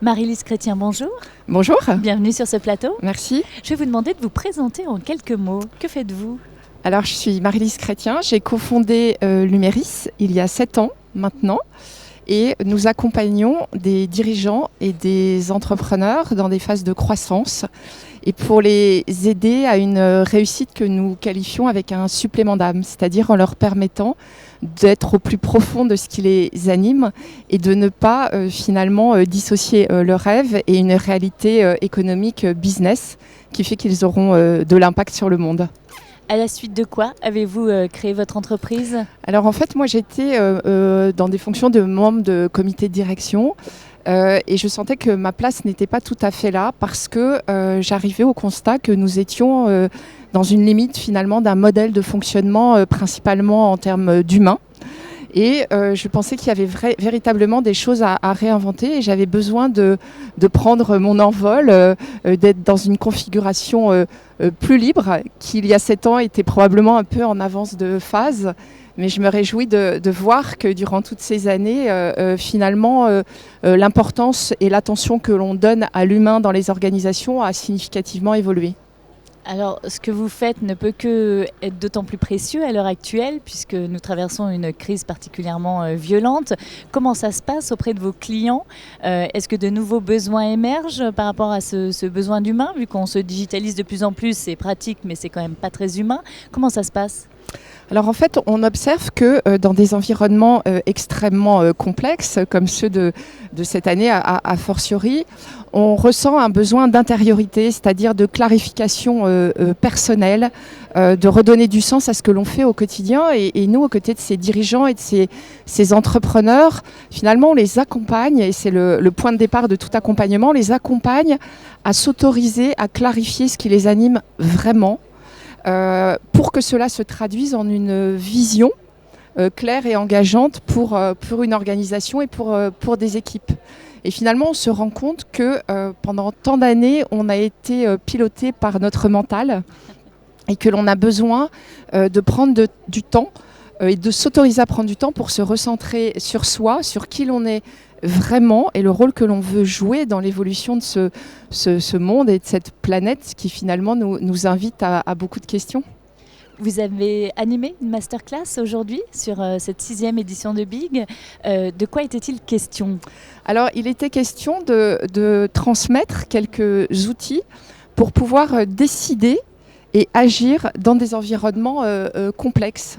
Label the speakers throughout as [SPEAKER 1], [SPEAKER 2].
[SPEAKER 1] Marie-Lise Chrétien, bonjour.
[SPEAKER 2] Bonjour.
[SPEAKER 1] Bienvenue sur ce plateau.
[SPEAKER 2] Merci.
[SPEAKER 1] Je vais vous demander de vous présenter en quelques mots. Que faites-vous ?
[SPEAKER 2] Alors, je suis Marie-Lise Chrétien. J'ai cofondé Luméris il y a 7 ans maintenant. Et nous accompagnons des dirigeants et des entrepreneurs dans des phases de croissance et pour les aider à une réussite que nous qualifions avec un supplément d'âme, c'est-à-dire en leur permettant d'être au plus profond de ce qui les anime et de ne pas finalement dissocier leurs rêves et une réalité économique business qui fait qu'ils auront de l'impact sur le monde.
[SPEAKER 1] À la suite de quoi avez-vous créé votre entreprise ?
[SPEAKER 2] Alors en fait, moi j'étais dans des fonctions de membre de comité de direction et je sentais que ma place n'était pas tout à fait là parce que j'arrivais au constat que nous étions dans une limite finalement d'un modèle de fonctionnement principalement en termes d'humains. Et je pensais qu'il y avait véritablement des choses à réinventer et j'avais besoin de prendre mon envol, d'être dans une configuration plus libre, qui il y a 7 ans était probablement un peu en avance de phase. Mais je me réjouis de voir que durant toutes ces années, finalement, l'importance et l'attention que l'on donne à l'humain dans les organisations a significativement évolué.
[SPEAKER 1] Alors, ce que vous faites ne peut que être d'autant plus précieux à l'heure actuelle, puisque nous traversons une crise particulièrement violente. Comment ça se passe auprès de vos clients ? Est-ce que de nouveaux besoins émergent par rapport à ce besoin d'humain ? Vu qu'on se digitalise de plus en plus, c'est pratique, mais c'est quand même pas très humain. Comment ça se passe ?
[SPEAKER 2] Alors en fait, on observe que dans des environnements extrêmement complexes, comme ceux de cette année à fortiori, on ressent un besoin d'intériorité, c'est-à-dire de clarification personnelle, de redonner du sens à ce que l'on fait au quotidien. Et nous, aux côtés de ces dirigeants et de ces entrepreneurs, finalement, on les accompagne, et c'est le point de départ de tout accompagnement, on les accompagne à s'autoriser, à clarifier ce qui les anime vraiment, pour que cela se traduise en une vision claire et engageante pour une organisation et pour des équipes. Et finalement, on se rend compte que pendant tant d'années, on a été piloté par notre mental et que l'on a besoin de prendre du temps et de s'autoriser à prendre du temps pour se recentrer sur soi, sur qui l'on est vraiment et le rôle que l'on veut jouer dans l'évolution de ce monde et de cette planète qui finalement nous invite à beaucoup de questions.
[SPEAKER 1] Vous avez animé une masterclass aujourd'hui sur cette 6e édition de Big. De quoi était-il question ?
[SPEAKER 2] Alors, il était question de transmettre quelques outils pour pouvoir décider et agir dans des environnements complexes.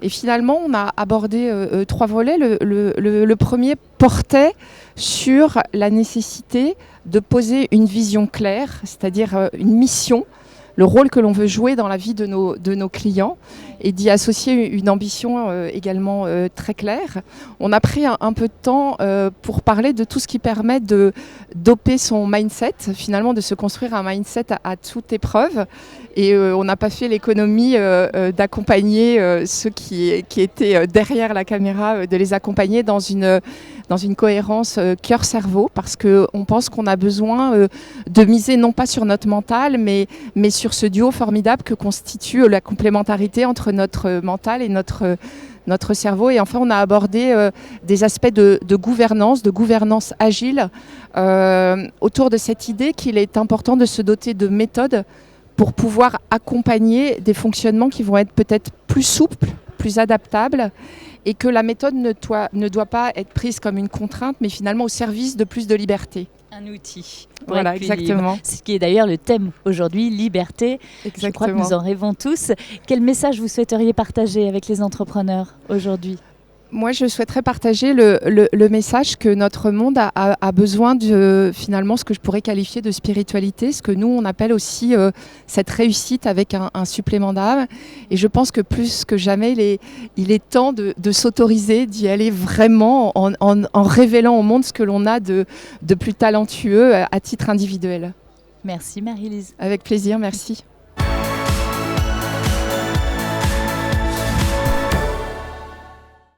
[SPEAKER 2] Et finalement, on a abordé 3 volets. Le premier portait sur la nécessité de poser une vision claire, c'est-à-dire une mission, le rôle que l'on veut jouer dans la vie de nos clients et d'y associer une ambition également très claire. On a pris un peu de temps pour parler de tout ce qui permet de doper son mindset, finalement de se construire un mindset à toute épreuve. Et on n'a pas fait l'économie d'accompagner ceux qui étaient derrière la caméra, de les accompagner dans une cohérence cœur-cerveau, parce qu'on pense qu'on a besoin de miser non pas sur notre mental, mais sur ce duo formidable que constitue la complémentarité entre notre mental et notre cerveau. Et enfin, on a abordé des aspects de gouvernance agile, autour de cette idée qu'il est important de se doter de méthodes pour pouvoir accompagner des fonctionnements qui vont être peut-être plus souples, plus adaptables, et que la méthode ne doit pas être prise comme une contrainte, mais finalement au service de plus de liberté.
[SPEAKER 1] Un outil.
[SPEAKER 2] Voilà, exactement.
[SPEAKER 1] Ce qui est d'ailleurs le thème aujourd'hui, liberté.
[SPEAKER 2] Exactement.
[SPEAKER 1] Je crois que nous en rêvons tous. Quel message vous souhaiteriez partager avec les entrepreneurs aujourd'hui ?
[SPEAKER 2] Moi, je souhaiterais partager le message que notre monde a besoin de, finalement, ce que je pourrais qualifier de spiritualité, ce que nous, on appelle aussi cette réussite avec un supplément d'âme. Et je pense que plus que jamais, il est temps de s'autoriser, d'y aller vraiment en révélant au monde ce que l'on a de plus talentueux à titre individuel.
[SPEAKER 1] Merci Marie-Lise.
[SPEAKER 2] Avec plaisir, merci.